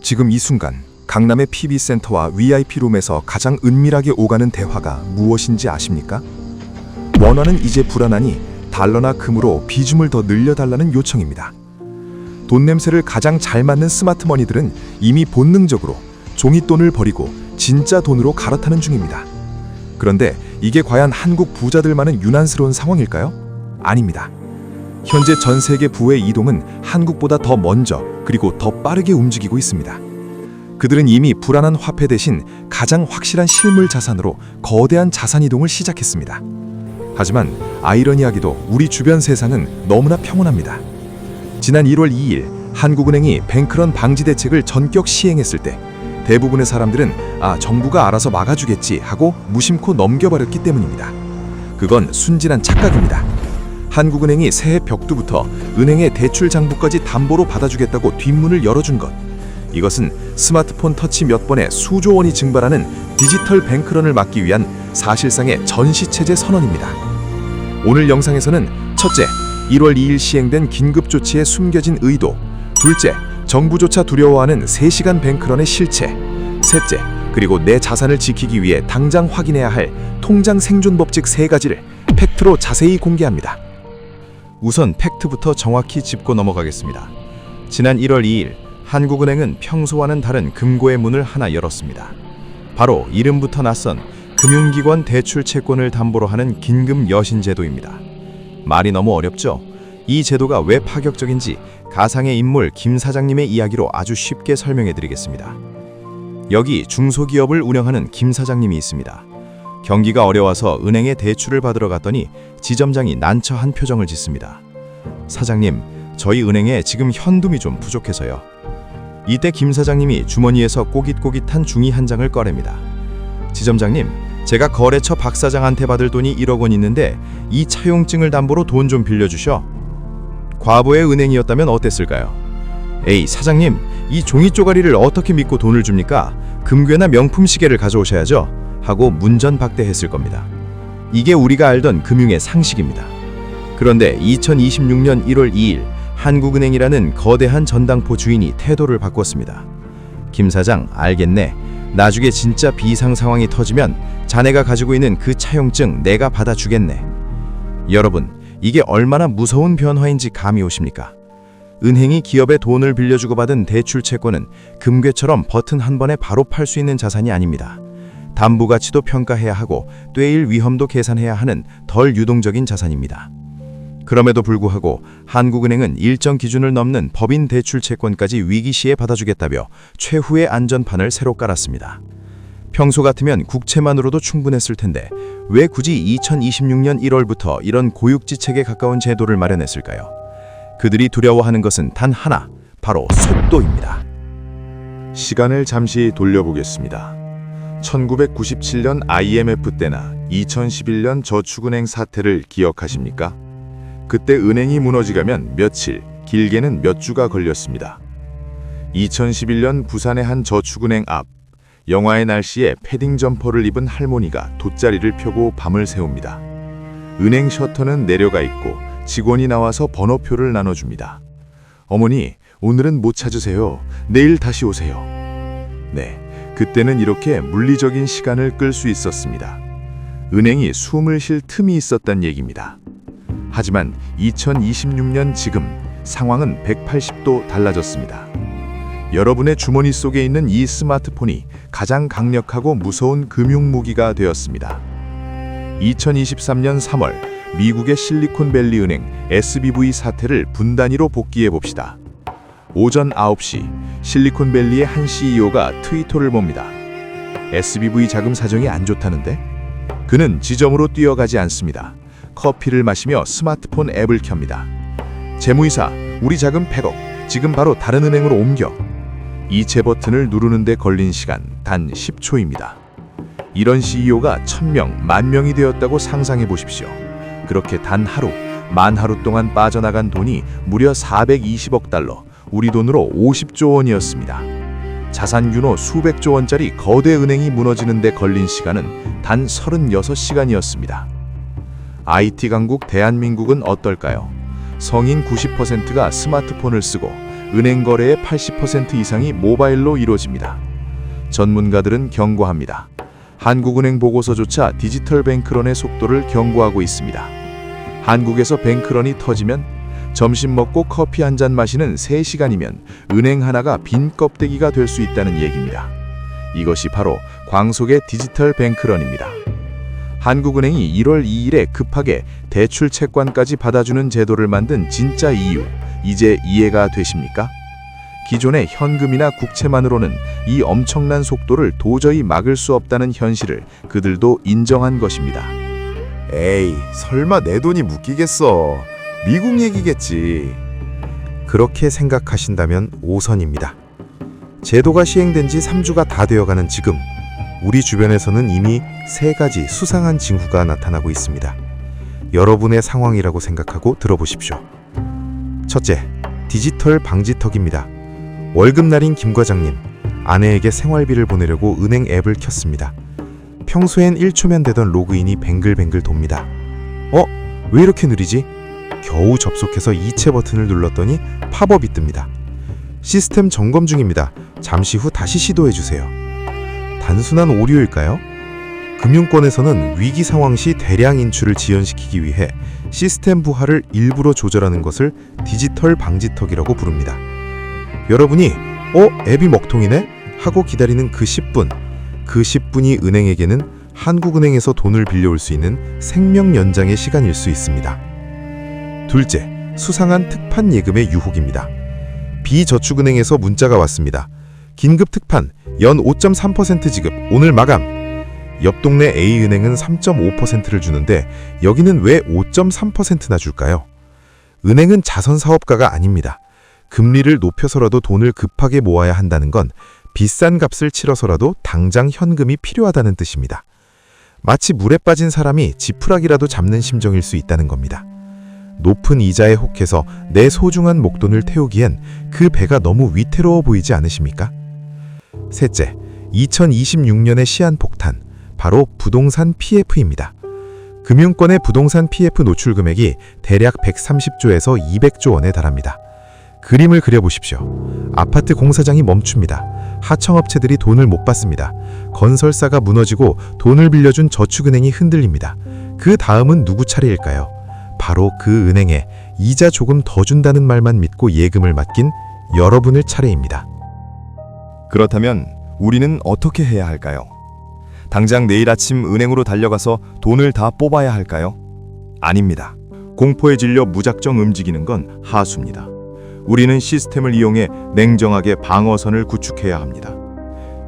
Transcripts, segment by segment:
지금 이 순간 강남의 PB센터와 VIP룸에서 가장 은밀하게 오가는 대화가 무엇인지 아십니까? 원화는 이제 불안하니 달러나 금으로 비중을 더 늘려달라는 요청입니다. 돈 냄새를 가장 잘 맡는 스마트머니들은 이미 본능적으로 종이돈을 버리고 진짜 돈으로 갈아타는 중입니다. 그런데 이게 과연 한국 부자들만은 유난스러운 상황일까요? 아닙니다. 현재 전 세계 부의 이동은 한국보다 더 먼저 그리고 더 빠르게 움직이고 있습니다. 그들은 이미 불안한 화폐 대신 가장 확실한 실물 자산으로 거대한 자산 이동을 시작했습니다. 하지만 아이러니하게도 우리 주변 세상은 너무나 평온합니다. 지난 1월 2일 한국은행이 뱅크런 방지 대책을 전격 시행했을 때 대부분의 사람들은 정부가 알아서 막아주겠지 하고 무심코 넘겨버렸기 때문입니다. 그건 순진한 착각입니다. 한국은행이 새해 벽두부터 은행의 대출 장부까지 담보로 받아주겠다고 뒷문을 열어준 것, 이것은 스마트폰 터치 몇 번에 수조 원이 증발하는 디지털 뱅크런을 막기 위한 사실상의 전시체제 선언입니다. 오늘 영상에서는 첫째, 1월 2일 시행된 긴급조치의 숨겨진 의도, 둘째, 정부조차 두려워하는 3시간 뱅크런의 실체, 셋째, 그리고 내 자산을 지키기 위해 당장 확인해야 할 통장 생존 법칙 3가지를 팩트로 자세히 공개합니다. 우선 팩트부터 정확히 짚고 넘어가겠습니다. 지난 1월 2일 한국은행은 평소와는 다른 금고의 문을 하나 열었습니다. 바로 이름부터 낯선 금융기관 대출 채권을 담보로 하는 긴급 여신 제도입니다. 말이 너무 어렵죠? 이 제도가 왜 파격적인지 가상의 인물 김 사장님의 이야기로 아주 쉽게 설명해 드리겠습니다. 여기 중소기업을 운영하는 김 사장님이 있습니다. 경기가 어려워서 은행에 대출을 받으러 갔더니 지점장이 난처한 표정을 짓습니다. 사장님, 저희 은행에 지금 현금이 좀 부족해서요. 이때 김 사장님이 주머니에서 꼬깃꼬깃한 중이 한 장을 꺼냅니다. 지점장님, 제가 거래처 박 사장한테 받을 돈이 1억 원 있는데 이 차용증을 담보로 돈 좀 빌려주셔. 과거의 은행이었다면 어땠을까요? 에이 사장님, 이 종이 쪼가리를 어떻게 믿고 돈을 줍니까? 금괴나 명품 시계를 가져오셔야죠. 하고 문전박대했을 겁니다. 이게 우리가 알던 금융의 상식입니다. 그런데 2026년 1월 2일 한국은행이라는 거대한 전당포 주인이 태도를 바꿨습니다. 김 사장, 알겠네. 나중에 진짜 비상 상황이 터지면 자네가 가지고 있는 그 차용증 내가 받아주겠네. 여러분, 이게 얼마나 무서운 변화인지 감이 오십니까? 은행이 기업에 돈을 빌려주고 받은 대출 채권은 금괴처럼 버튼 한 번에 바로 팔 수 있는 자산이 아닙니다. 담보 가치도 평가해야 하고 떼일 위험도 계산해야 하는 덜 유동적인 자산입니다. 그럼에도 불구하고 한국은행은 일정 기준을 넘는 법인 대출 채권까지 위기 시에 받아주겠다며 최후의 안전판을 새로 깔았습니다. 평소 같으면 국채만으로도 충분했을 텐데 왜 굳이 2026년 1월부터 이런 고육지책에 가까운 제도를 마련했을까요? 그들이 두려워하는 것은 단 하나, 바로 속도입니다. 시간을 잠시 돌려보겠습니다. 1997년 IMF 때나 2011년 저축은행 사태를 기억하십니까? 그때 은행이 무너지가면 며칠, 길게는 몇 주가 걸렸습니다. 2011년 부산의 한 저축은행 앞, 영하의 날씨에 패딩 점퍼를 입은 할머니가 돗자리를 펴고 밤을 새웁니다. 은행 셔터는 내려가 있고 직원이 나와서 번호표를 나눠줍니다. 어머니, 오늘은 못 찾으세요. 내일 다시 오세요. 네, 그때는 이렇게 물리적인 시간을 끌 수 있었습니다. 은행이 숨을 쉴 틈이 있었단 얘기입니다. 하지만 2026년 지금 상황은 180도 달라졌습니다. 여러분의 주머니 속에 있는 이 스마트폰이 가장 강력하고 무서운 금융무기가 되었습니다. 2023년 3월 미국의 실리콘밸리 은행 SBV 사태를 분단위로 복기해 봅시다. 오전 9시 실리콘밸리의 한 CEO가 트위터를 봅니다. SBV 자금 사정이 안 좋다는데? 그는 지점으로 뛰어가지 않습니다. 커피를 마시며 스마트폰 앱을 켭니다. 재무이사, 우리 자금 100억, 지금 바로 다른 은행으로 옮겨. 이체 버튼을 누르는데 걸린 시간 단 10초입니다. 이런 CEO가 1000명, 10,000명이 되었다고 상상해 보십시오. 그렇게 단 하루, 만 하루 동안 빠져나간 돈이 무려 420억 달러, 우리 돈으로 50조 원이었습니다. 자산 규모 수백조 원짜리 거대 은행이 무너지는 데 걸린 시간은 단 36시간이었습니다. IT 강국 대한민국은 어떨까요? 성인 90%가 스마트폰을 쓰고 은행 거래의 80% 이상이 모바일로 이루어집니다. 전문가들은 경고합니다. 한국은행 보고서조차 디지털 뱅크런의 속도를 경고하고 있습니다. 한국에서 뱅크런이 터지면 점심 먹고 커피 한 잔 마시는 3시간이면 은행 하나가 빈 껍데기가 될 수 있다는 얘기입니다. 이것이 바로 광속의 디지털 뱅크런입니다. 한국은행이 1월 2일에 급하게 대출 채권까지 받아주는 제도를 만든 진짜 이유, 이제 이해가 되십니까? 기존의 현금이나 국채만으로는 이 엄청난 속도를 도저히 막을 수 없다는 현실을 그들도 인정한 것입니다. 에이, 설마 내 돈이 묶이겠어. 미국 얘기겠지. 그렇게 생각하신다면 오선입니다. 제도가 시행된 지 3주가 다 되어가는 지금 우리 주변에서는 이미 3가지 수상한 징후가 나타나고 있습니다. 여러분의 상황이라고 생각하고 들어보십시오. 첫째, 디지털 방지턱입니다. 월급날인 김 과장님, 아내에게 생활비를 보내려고 은행 앱을 켰습니다. 평소엔 1초면 되던 로그인이 뱅글뱅글 돕니다. 왜 이렇게 느리지? 겨우 접속해서 이체 버튼을 눌렀더니 팝업이 뜹니다. 시스템 점검 중입니다. 잠시 후 다시 시도해주세요. 단순한 오류일까요? 금융권에서는 위기 상황 시 대량 인출을 지연시키기 위해 시스템 부하를 일부러 조절하는 것을 디지털 방지턱이라고 부릅니다. 여러분이 앱이 먹통이네? 하고 기다리는 그 10분, 그 10분이 은행에게는 한국은행에서 돈을 빌려올 수 있는 생명 연장의 시간일 수 있습니다. 둘째, 수상한 특판 예금의 유혹입니다. B저축은행에서 문자가 왔습니다. 긴급 특판, 연 5.3% 지급, 오늘 마감. 옆 동네 A은행은 3.5%를 주는데 여기는 왜 5.3%나 줄까요? 은행은 자선사업가가 아닙니다. 금리를 높여서라도 돈을 급하게 모아야 한다는 건 비싼 값을 치러서라도 당장 현금이 필요하다는 뜻입니다. 마치 물에 빠진 사람이 지푸라기라도 잡는 심정일 수 있다는 겁니다. 높은 이자에 혹해서 내 소중한 목돈을 태우기엔 그 배가 너무 위태로워 보이지 않으십니까? 셋째, 2026년의 시한폭탄, 바로 부동산 PF입니다. 금융권의 부동산 PF 노출 금액이 대략 130조에서 200조 원에 달합니다. 그림을 그려보십시오. 아파트 공사장이 멈춥니다. 하청업체들이 돈을 못 받습니다. 건설사가 무너지고 돈을 빌려준 저축은행이 흔들립니다. 그 다음은 누구 차례일까요? 바로 그 은행에 이자 조금 더 준다는 말만 믿고 예금을 맡긴 여러분의 차례입니다. 그렇다면 우리는 어떻게 해야 할까요? 당장 내일 아침 은행으로 달려가서 돈을 다 뽑아야 할까요? 아닙니다. 공포에 질려 무작정 움직이는 건 하수입니다. 우리는 시스템을 이용해 냉정하게 방어선을 구축해야 합니다.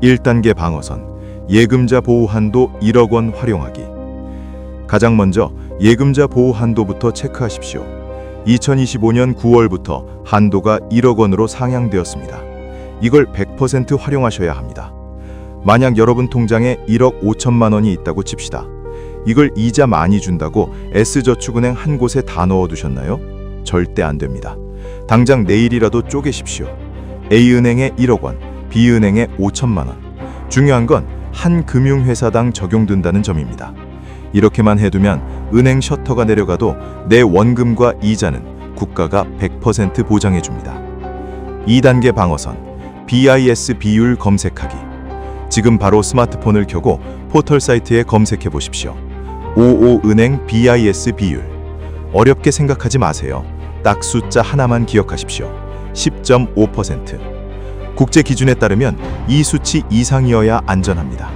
1단계 방어선, 예금자 보호 한도 1억 원 활용하기. 가장 먼저 예금자 보호 한도부터 체크하십시오. 2025년 9월부터 한도가 1억 원으로 상향되었습니다. 이걸 100% 활용하셔야 합니다. 만약 여러분 통장에 1억 5천만 원이 있다고 칩시다. 이걸 이자 많이 준다고 S저축은행 한 곳에 다 넣어두셨나요? 절대 안 됩니다. 당장 내일이라도 쪼개십시오. A은행에 1억 원, B은행에 5천만 원. 중요한 건 한 금융회사당 적용된다는 점입니다. 이렇게만 해두면 은행 셔터가 내려가도 내 원금과 이자는 국가가 100% 보장해줍니다. 2단계 방어선, BIS 비율 검색하기. 지금 바로 스마트폰을 켜고 포털 사이트에 검색해 보십시오. 55은행 BIS 비율. 어렵게 생각하지 마세요. 딱 숫자 하나만 기억하십시오. 10.5%. 국제 기준에 따르면 이 수치 이상이어야 안전합니다.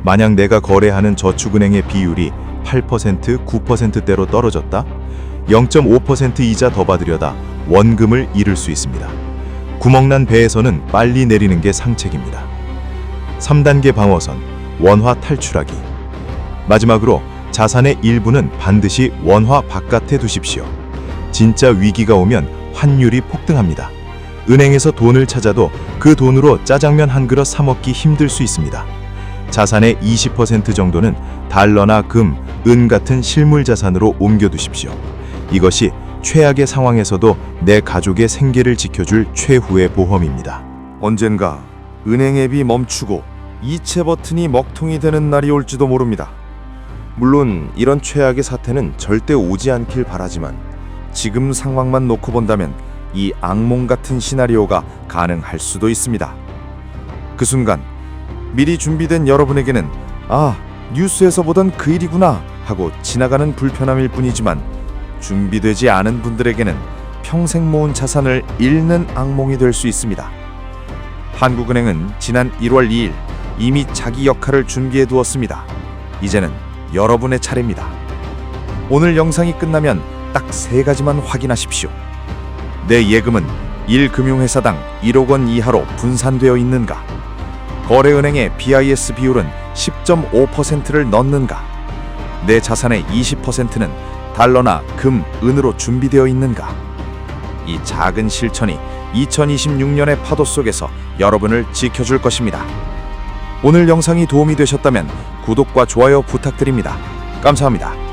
만약 내가 거래하는 저축은행의 비율이 8%, 9%대로 떨어졌다? 0.5% 이자 더 받으려다 원금을 잃을 수 있습니다. 구멍난 배에서는 빨리 내리는 게 상책입니다. 3단계 방어선, 원화 탈출하기. 마지막으로 자산의 일부는 반드시 원화 바깥에 두십시오. 진짜 위기가 오면 환율이 폭등합니다. 은행에서 돈을 찾아도 그 돈으로 짜장면 한 그릇 사 먹기 힘들 수 있습니다. 자산의 20% 정도는 달러나 금, 은 같은 실물 자산으로 옮겨두십시오. 이것이 최악의 상황에서도 내 가족의 생계를 지켜줄 최후의 보험입니다. 언젠가 은행 앱이 멈추고 이체 버튼이 먹통이 되는 날이 올지도 모릅니다. 물론 이런 최악의 사태는 절대 오지 않길 바라지만 지금 상황만 놓고 본다면 이 악몽 같은 시나리오가 가능할 수도 있습니다. 그 순간 미리 준비된 여러분에게는 뉴스에서 보던 그 일이구나 하고 지나가는 불편함일 뿐이지만, 준비되지 않은 분들에게는 평생 모은 자산을 잃는 악몽이 될 수 있습니다. 한국은행은 지난 1월 2일 이미 자기 역할을 준비해 두었습니다. 이제는 여러분의 차례입니다. 오늘 영상이 끝나면 딱 3가지만 확인하십시오. 내 예금은 1금융회사당 1억 원 이하로 분산되어 있는가? 거래은행의 BIS 비율은 10.5%를 넣는가? 내 자산의 20%는 달러나 금, 은으로 준비되어 있는가? 이 작은 실천이 2026년의 파도 속에서 여러분을 지켜줄 것입니다. 오늘 영상이 도움이 되셨다면 구독과 좋아요 부탁드립니다. 감사합니다.